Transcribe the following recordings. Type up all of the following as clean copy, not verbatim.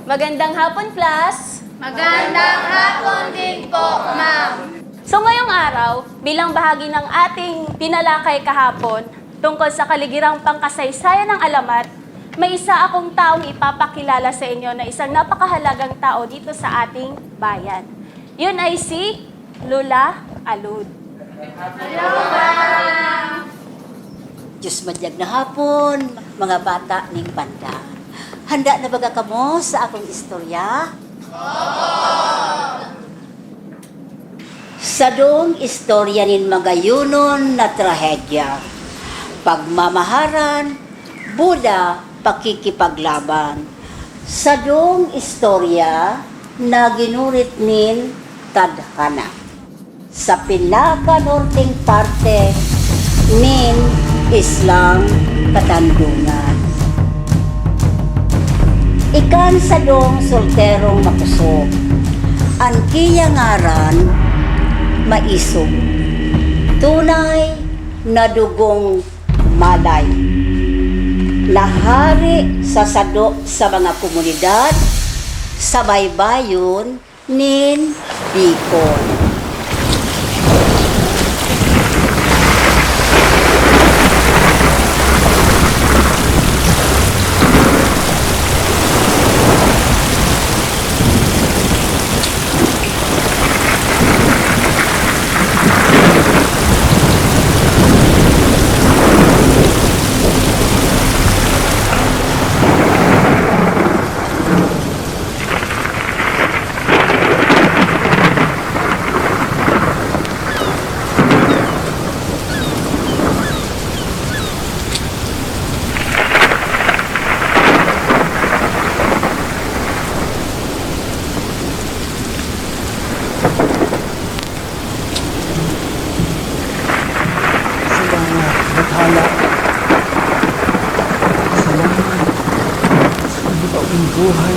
Magandang hapon, class! Magandang hapon din po, ma'am. So ngayong araw, bilang bahagi ng ating tinalakay kahapon tungkol sa kaligirang pangkasaysayan ng alamat, may isa akong taong ipapakilala sa inyo na isang napakahalagang tao dito sa ating bayan. Yun ay si Lola Alud. Hello, ma'am. Diyos madyag na hapon, mga bata ning banda. Handa na baga kamo sa akong istorya? Sa doong istorya nin magayunon na trahedya, pagmamaharan, Buda, pakikipaglaban. Sa doong istorya na ginurit nin tadhana. Sa pinaka-norting parte nin Islang Katandungan. Ikan sa dong solterong makusog, ang kiyangaran maisog, tunay na dugong malay, nahari sa sado sa mga komunidad sa baybayon nin Bicol. Bathala. Salamat. Sa ibaong buhay.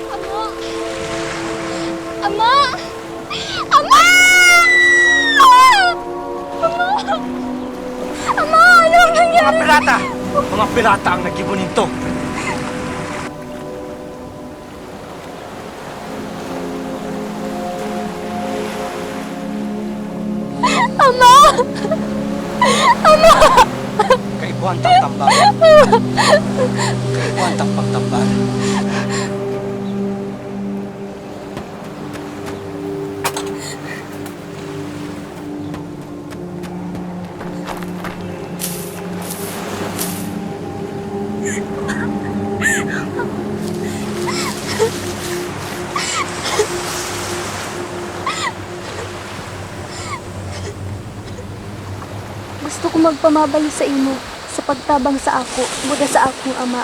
Ama! Ama! Ama! Ama, ano ang nangyari? Mga pirata! Mga pirata ang nag-ibon nito. Ama! Ama! Kaibuhantang tambal. Kaibuhantang pagtambal. Gusto ko magpamabay sa imo sa pagtabang sa ako, buda sa akong ama.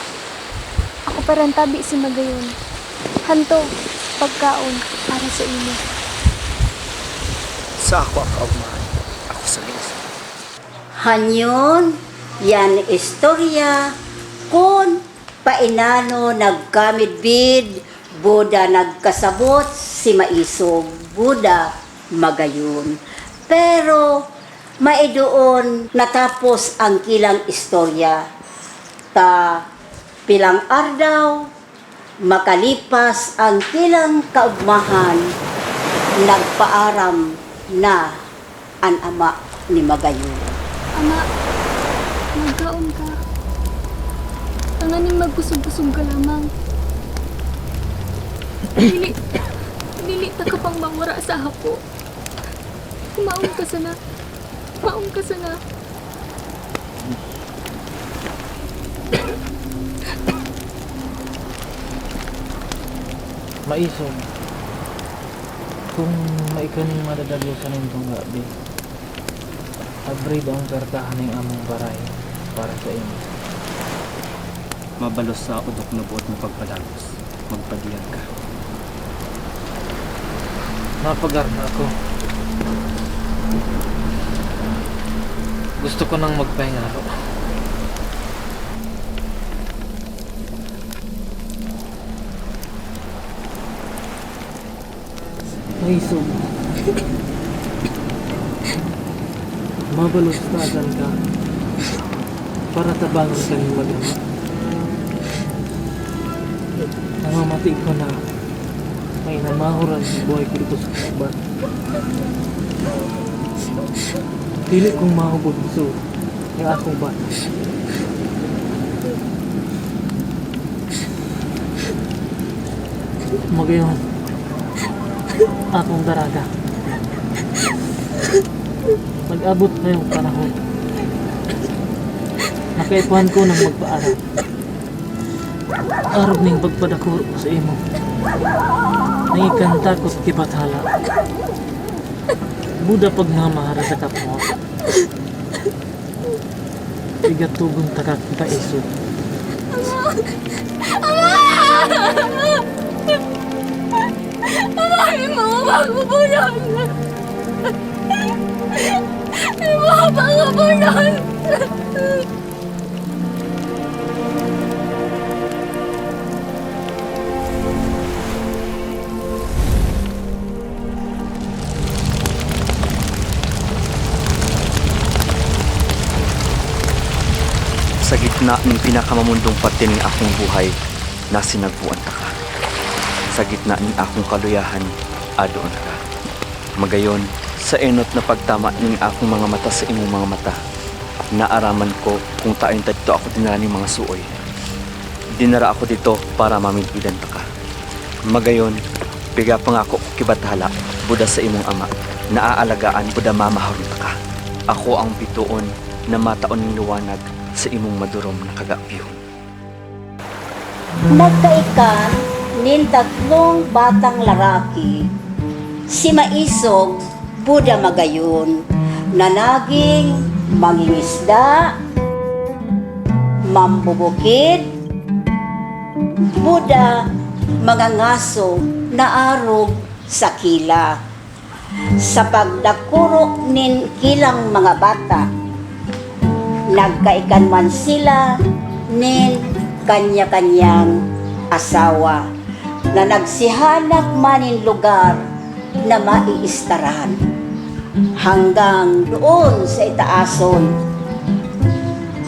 Ako parantabi si Magayon. Hanto, pagkaon para sa imo. Sa ako ang kaumahan. Ako sa Lisa. Hanyon, yan istorya, kung painano nagkamidbid, Buda nagkasabot, si Maisog, Buda magayon. Pero, maidoon natapos ang kilang istorya. Ta pilang ardaw, makalipas ang kilang kaugmahan, nagpaaram na ang ama ni Magayon. Ama, magkaon ka. Tanganing magkusog-kusog ka lamang. Dili ta ka pang mangura sa hapo. Kumaon ka sana. Kumaon ka sana. Maisog, kung maikaning madadalo sa nintong gabi, abrid ang pertahan ng among baray para sa inyo. mabalos sa udok na buot mo pagpadagos. Magpadiyan ka. Napagar na ako. Gusto ko nang magpahinga ako. Ay, so. Mabalos na agad ka para tabangan ka ng mag-ama. Namamati ko na may namahuran sa buhay ko dito sa kaban. Pili kong mahubog so yung akong bata. Magayon akong daraga. Mag-abot na yung panahon. Nakaipuhan ko ng magpaaral. Arog ning pagpadakuro sa imo. Nangikanta ko't kibathala. Buda pag namahara sa kapwa. Igatugon takak kita iso. Ay, mga pagbubulan! Ay, mga pagbubulan! Sa gitna ng pinakamamundong parte ng akong buhay, na sinagbuan ta ka. Sa gitna ng akong kaluyahan, adoon ka. Magayon, sa enot na pagtama ng akong mga mata sa imong mga mata, naaraman ko kung tain dito ako dinara ng mga suoy. Dinara ako dito para mamilbidan ta ka. Magayon, biga pangako kibathala, buda sa imong ama, naaalagaan buda mamaharon ta ka. Ako ang bituon na mataon ng liwanag sa imong madurom na kagapyong. Nagkaikan nin tatlong batang lalaki, si Maisog, Buda Magayon, na naging mangingisda, mambubukid, Buda mga ngaso na arog sa kila. Sa pagdakuro nin kilang mga bata, nagkaikan man sila nin kanya-kanyang asawa na nagsihanap manin lugar na maiistarahan hanggang doon sa itaason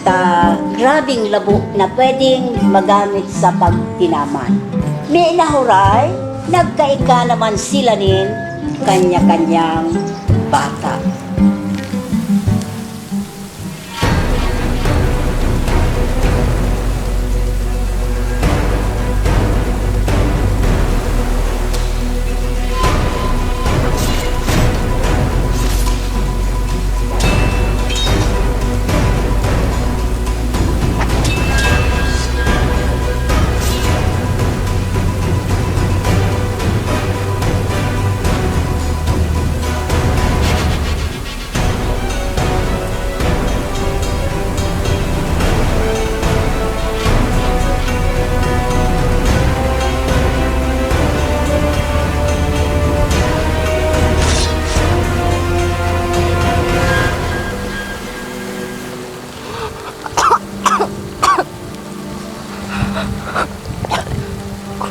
ta grabing labo na pwedeng magamit sa pagtinaman. May nahuray, nagkaika naman sila nin kanya-kanyang bata.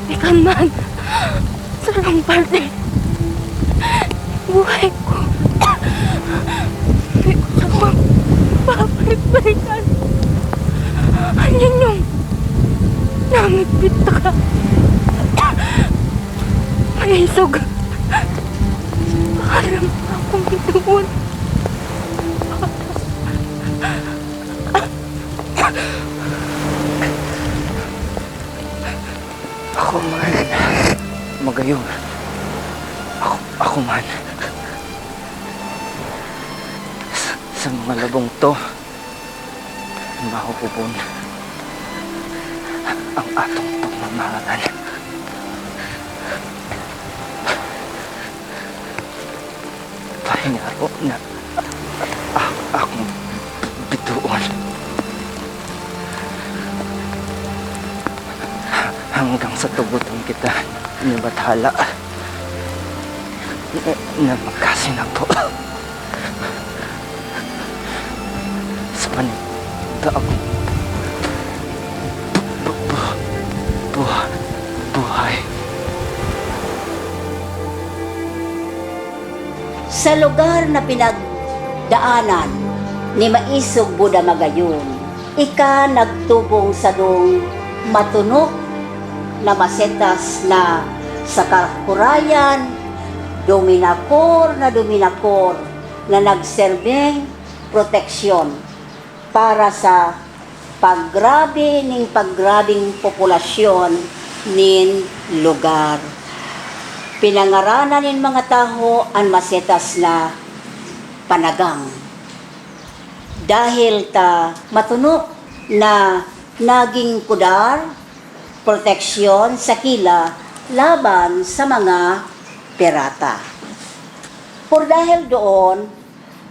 Ikan man, sarang parte. Buhay ko. Hindi ko sa babalik-balikan. Anyan yung nangitbit ka. Maisog. Parang akong ituon. Ako man. Magayon. Ako man. Sa mga labong to, mahupupon ang atong pagmamahalan. Pahinga ko na akong bituon. hanggang sa tugutan kita ni Bathala na magkasinapo sa panita ako buhay. Sa lugar na pinagdaanan ni Maisog Buda Magayon, ika nagtubong sa dong matunok na masetas na sa kakurayan, dominakor na nagserbeng proteksyon para sa paggrabing populasyon nin lugar. Pinangaranan nin mga taho ang masetas na panagang. Dahil ta matunok na naging pudar, proteksyon sa kila laban sa mga pirata. Por dahil doon,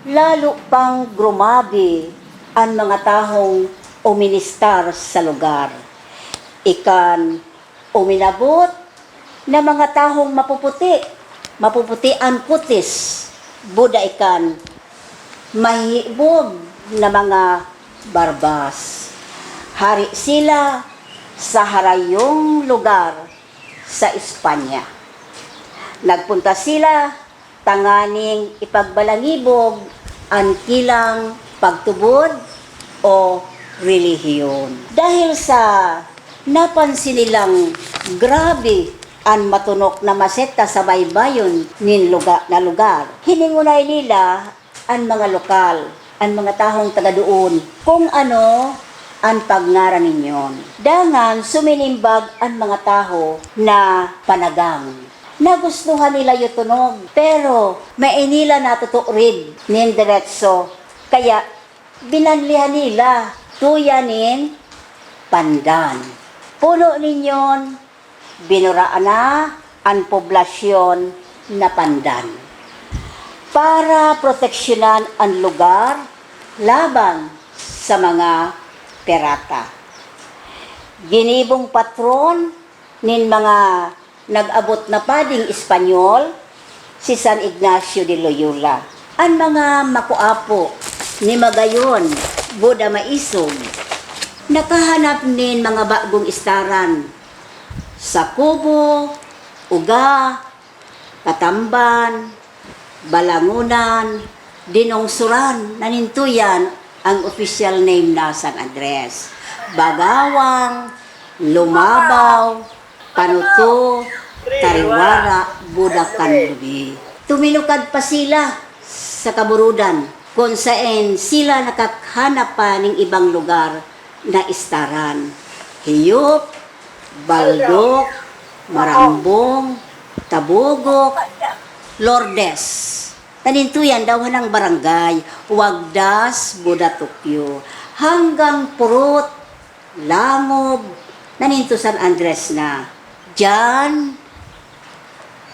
lalo pang grumabi ang mga tahong uministar sa lugar. Ikan uminabot na mga tahong mapuputi ang putis, Buda ikan mahibog na mga barbas. Hari sila sa harayong lugar sa Espanya. Nagpunta sila tanganing ipagbalangibog ang kilang pagtubod o relihiyon. Dahil sa napansin nilang grabe ang matunok na maseta sa baybayon nin lugar, hiningunay nila ang mga lokal, ang mga tahong taga doon, kung ano ang pagngaran ninyon. Dangan suminimbag ang mga taho na panagang. Nagustuhan nila yung tunog, pero may nila natuturid nin diretso. Kaya binanlihan nila tuyanin pandan. Puno ninyon, binuraan na ang poblasyon na pandan para proteksyonan ang lugar laban sa mga pirata. Ginibong patron nin mga nag-abot na pading Espanyol, si San Ignacio de Loyola. Ang mga makuapo ni Magayon, Buda Maisog, nakahanap nin mga bagong istaran sa Kubo, Uga, Katamban, Balangunan, Dinongsuran, nanintuyan ang official name na San Andres. Bagawang, Lumabaw, Panuto, Tariwara, Budakan, Lubi. Tuminukad pa sila sa kaburudan kung saan sila nakakhanap pa ng ibang lugar na istaran. Hiyop, Baldok, Marambong, Tabugok, Lourdes. Tanintuyan daw ng barangay, Wagdas, Budatupyo, hanggang Purot, Langob, naninto San Andres na. Diyan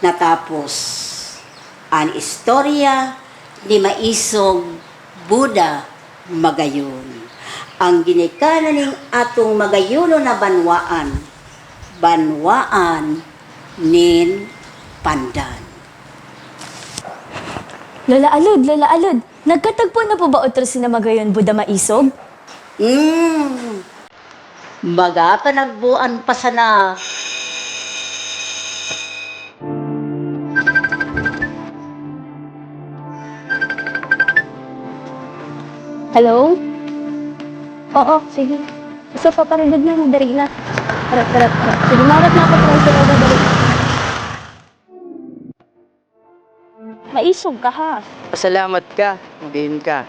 natapos ang istorya ni Maisog Buda Magayon. Ang ginikanan ng atong Magayuno na banwaan nin pandan. Lola Alod, nagkatagpo na po ba otro si na Magayon Buda Maisog? Magapanagbuan pa sana. Hello? Oo, sige. Gusto pa parinig na, dari na. Tara. Sige, marat na ako sila dari. Maisog ka ha. Pasalamat ka, magayon ka.